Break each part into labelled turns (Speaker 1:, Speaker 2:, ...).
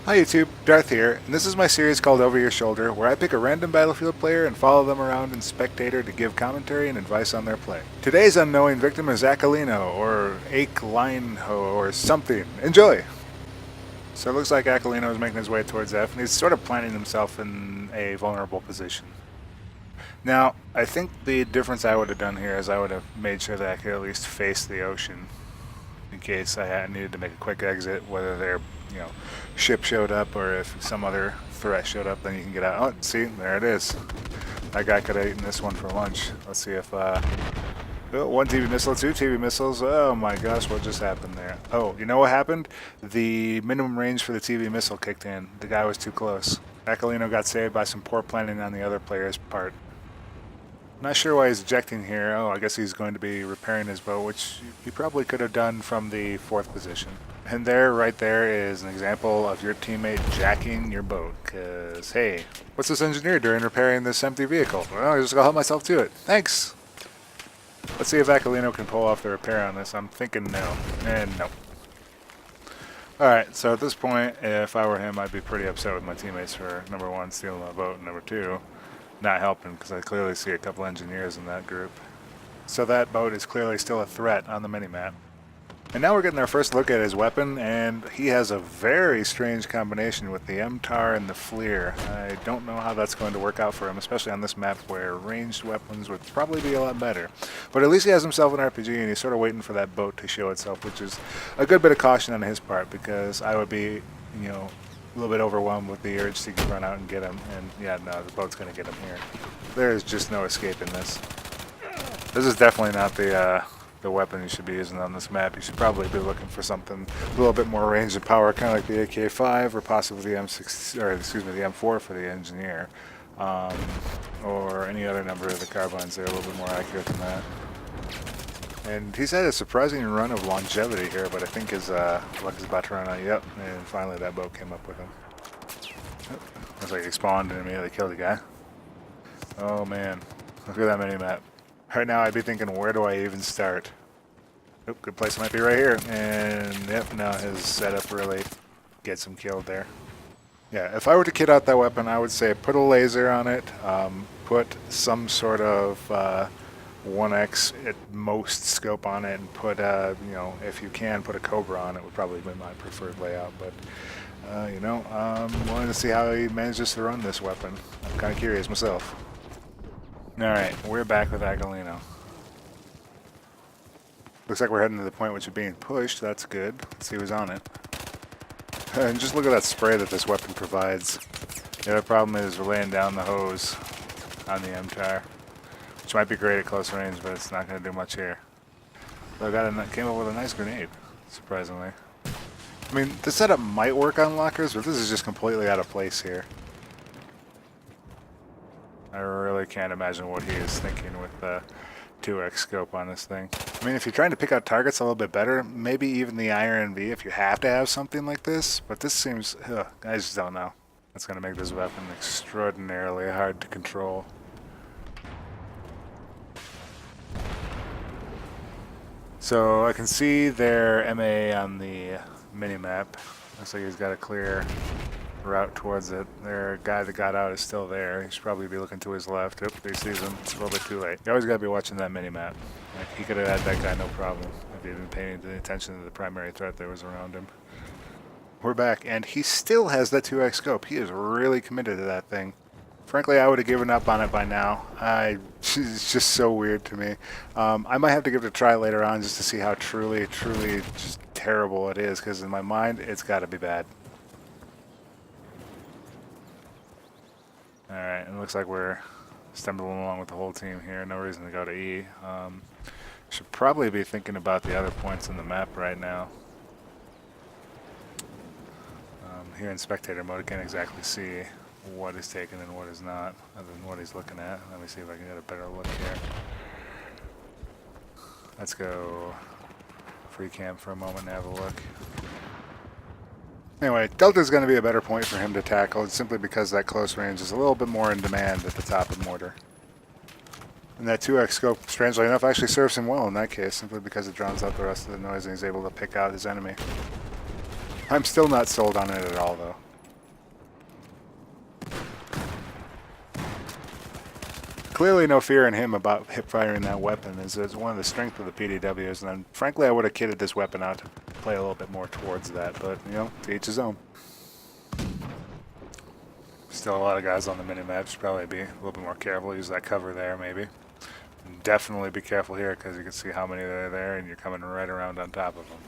Speaker 1: Hi YouTube, Darth here, and this is my series called Over Your Shoulder, where I pick a random Battlefield player and follow them around in Spectator to give commentary and advice on their play. Today's unknowing victim is Achelinho, or Achelinho, or something. Enjoy! So it looks like Achelinho is making his way towards F, and he's sort of planting himself in a vulnerable position. Now, I think the difference I would have done here is I would have made sure that I could at least face the ocean in case I needed to make a quick exit, whether their ship showed up or if some other threat showed up, then you can get out. Oh, see, there it is. That guy could have eaten this one for lunch. Let's see if one TV missile, two TV missiles. Oh my gosh, what just happened there? Oh, you know what happened? The minimum range for the TV missile kicked in. The guy was too close. Achelinho got saved by some poor planning on the other player's part. Not sure why he's ejecting here. Oh, I guess he's going to be repairing his boat, which he probably could have done from the 4th position. And there, right there, is an example of your teammate jacking your boat. Because, hey, what's this engineer doing repairing this empty vehicle? Well, I just gotta help myself to it. Thanks! Let's see if Achelinho can pull off the repair on this. I'm thinking no. And no. Alright, so at this point, if I were him, I'd be pretty upset with my teammates for, number one, stealing my boat, and number two, not helping, because I clearly see a couple engineers in that group. So that boat is clearly still a threat on the minimap. And now we're getting our first look at his weapon, and he has a very strange combination with the MTAR and the FLIR. I don't know how that's going to work out for him, especially on this map where ranged weapons would probably be a lot better. But at least he has himself an RPG, and he's sort of waiting for that boat to show itself, which is a good bit of caution on his part, because I would be, a little bit overwhelmed with the urge to run out and get him, and yeah, no, the boat's going to get him here. There is just no escaping this. This is definitely not the weapon you should be using on this map. You should probably be looking for something a little bit more range and power, kind of like the AK-5 or possibly the M6, or excuse me, the M4 for the engineer, or any other number of the carbines. They're a little bit more accurate than that. And he's had a surprising run of longevity here, but I think his luck is about to run out. Yep, and finally that boat came up with him. Oh, looks like he spawned and immediately killed the guy. Oh man, look at that mini-map. Right now I'd be thinking, where do I even start? Oh, good place might be right here. And yep, now his setup really gets him killed there. Yeah, if I were to kit out that weapon, I would say put a laser on it, put some sort of 1x at most scope on it, and put, if you can, put a Cobra on it would probably be my preferred layout. But, I'm willing to see how he manages to run this weapon. I'm kind of curious myself. Alright, we're back with Achelinho. Looks like we're heading to the point which is being pushed. That's good. Let's see who's on it. And just look at that spray that this weapon provides. The other problem is we're laying down the hose on the MTAR, which might be great at close range, but it's not going to do much here. So I came up with a nice grenade, surprisingly. I mean, the setup might work on lockers, but this is just completely out of place here. I really can't imagine what he is thinking with the 2x scope on this thing. I mean, if you're trying to pick out targets a little bit better, maybe even the Iron V if you have to have something like this, but this seems, I just don't know. That's going to make this weapon extraordinarily hard to control. So I can see their MA on the minimap. Looks like he's got a clear route towards it. Their guy that got out is still there. He should probably be looking to his left. Oop, he sees him. It's a little bit too late. You always got to be watching that minimap. Like, he could have had that guy no problem if he'd been paying attention to the primary threat that was around him. We're back, and he still has that 2x scope. He is really committed to that thing. Frankly, I would have given up on it by now. It's just so weird to me. I might have to give it a try later on just to see how truly just terrible it is, because in my mind, it's got to be bad. Alright, it looks like we're stumbling along with the whole team here. No reason to go to E. Should probably be thinking about the other points in the map right now. Here in spectator mode, I can't exactly see what is taken and what is not, other than what he's looking at. Let me see if I can get a better look here. Let's go free cam for a moment and have a look. Anyway, Delta is going to be a better point for him to tackle, simply because that close range is a little bit more in demand at the top of mortar. And that 2x scope, strangely enough, actually serves him well in that case, simply because it drowns out the rest of the noise and he's able to pick out his enemy. I'm still not sold on it at all, though. Clearly no fear in him about hip firing that weapon, as it's one of the strengths of the PDWs, and then, frankly I would have kitted this weapon out to play a little bit more towards that, but, you know, to each his own. Still a lot of guys on the mini-map, should probably be a little bit more careful, use that cover there maybe. And definitely be careful here, because you can see how many are there, and you're coming right around on top of them.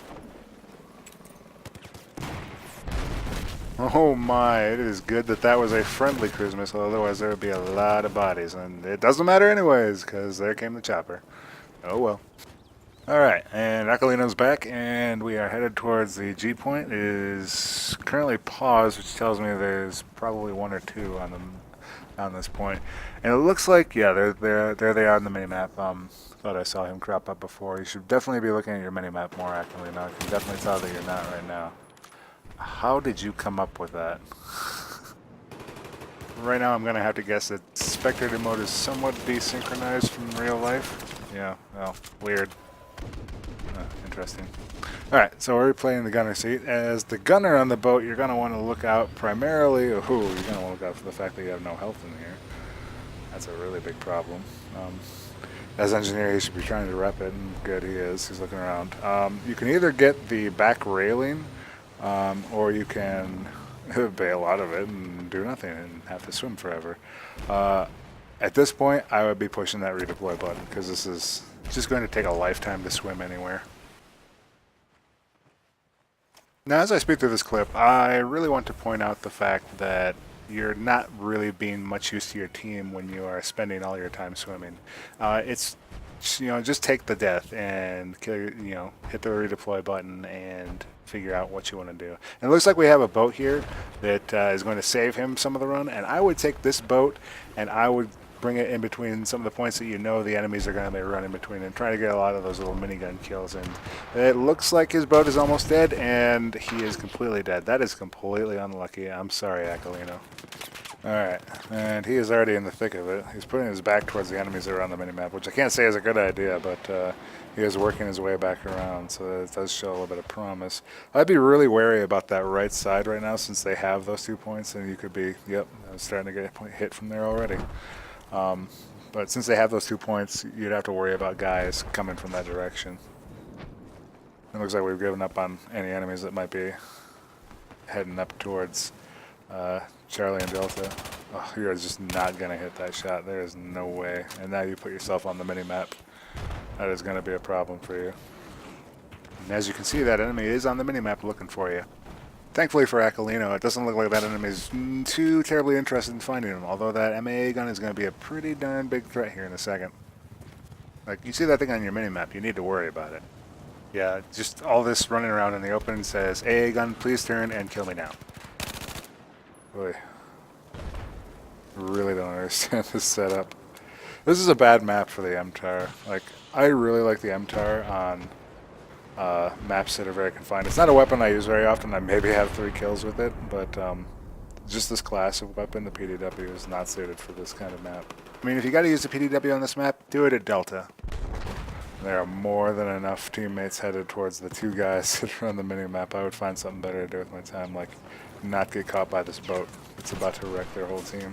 Speaker 1: Oh my, it is good that that was a friendly cruise missile, otherwise there would be a lot of bodies, and it doesn't matter anyways, because there came the chopper. Oh well. Alright, and Achelinho's back, and we are headed towards the G point. It is currently paused, which tells me there's probably one or two on this point. And it looks like, yeah, there they are on the minimap. Thought I saw him crop up before. You should definitely be looking at your minimap more, Achelinho. I can definitely tell that you're not right now. How did you come up with that? Right now I'm going to have to guess that spectator mode is somewhat desynchronized from real life. Yeah, well, weird. Interesting. Alright, so we're playing the gunner seat. As the gunner on the boat, you're going to want to look out primarily... you're going to want to look out for the fact that you have no health in here. That's a really big problem. As engineer, he should be trying to rep it, and good, he is. He's looking around. You can either get the back railing, or you can bail out of it and do nothing and have to swim forever. At this point, I would be pushing that redeploy button, because this is just going to take a lifetime to swim anywhere. Now, as I speak through this clip, I really want to point out the fact that you're not really being much use to your team when you are spending all your time swimming. It's, you know, just take the death and kill, you know, hit the redeploy button and figure out what you want to do. And it looks like we have a boat here that is going to save him some of the run, and I would take this boat and I would bring it in between some of the points that you know the enemies are going to be running between, and try to get a lot of those little minigun kills. And it looks like his boat is almost dead, and he is completely dead. That is completely unlucky. I'm sorry, Achelinho. Alright, and he is already in the thick of it. He's putting his back towards the enemies that are on the minimap, which I can't say is a good idea, but he is working his way back around, so it does show a little bit of promise. I'd be really wary about that right side right now, since they have those 2 points, and you could be, yep, I'm starting to get hit from there already. But since they have those 2 points, you'd have to worry about guys coming from that direction. It looks like we've given up on any enemies that might be heading up towards Charlie and Delta. Oh, you're just not going to hit that shot. There is no way. And now you put yourself on the mini-map. That is going to be a problem for you. And as you can see, that enemy is on the mini-map looking for you. Thankfully for Achelinho, it doesn't look like that enemy is too terribly interested in finding him, although that MAA gun is going to be a pretty darn big threat here in a second. Like, you see that thing on your minimap, you need to worry about it. Yeah, just all this running around in the open says, AA gun, please turn and kill me now. Boy. Really don't understand this setup. This is a bad map for the MTAR. Like, I really like the MTAR on maps that are very confined. It's not a weapon I use very often. I maybe have 3 kills with it, but just this class of weapon, the PDW, is not suited for this kind of map. I mean, if you got to use the PDW on this map, do it at Delta. There are more than enough teammates headed towards the 2 guys that are on the mini-map. I would find something better to do with my time, like not get caught by this boat. It's about to wreck their whole team.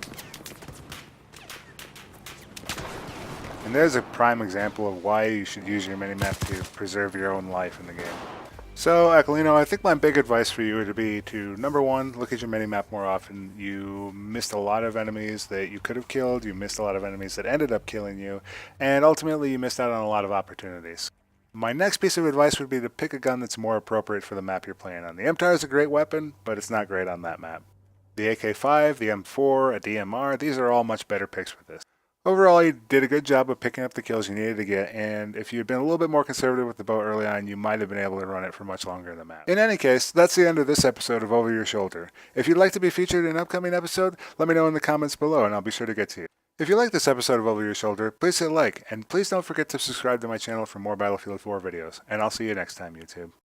Speaker 1: And there's a prime example of why you should use your minimap to preserve your own life in the game. So, Achelinho, I think my big advice for you would be to, number 1, look at your minimap more often. You missed a lot of enemies that you could have killed, you missed a lot of enemies that ended up killing you, and ultimately you missed out on a lot of opportunities. My next piece of advice would be to pick a gun that's more appropriate for the map you're playing on. The MTAR is a great weapon, but it's not great on that map. The AK-5, the M4, a DMR, these are all much better picks for this. Overall, you did a good job of picking up the kills you needed to get, and if you'd been a little bit more conservative with the boat early on, you might have been able to run it for much longer in the map. In any case, that's the end of this episode of Over Your Shoulder. If you'd like to be featured in an upcoming episode, let me know in the comments below, and I'll be sure to get to you. If you like this episode of Over Your Shoulder, please hit like, and please don't forget to subscribe to my channel for more Battlefield 4 videos, and I'll see you next time, YouTube.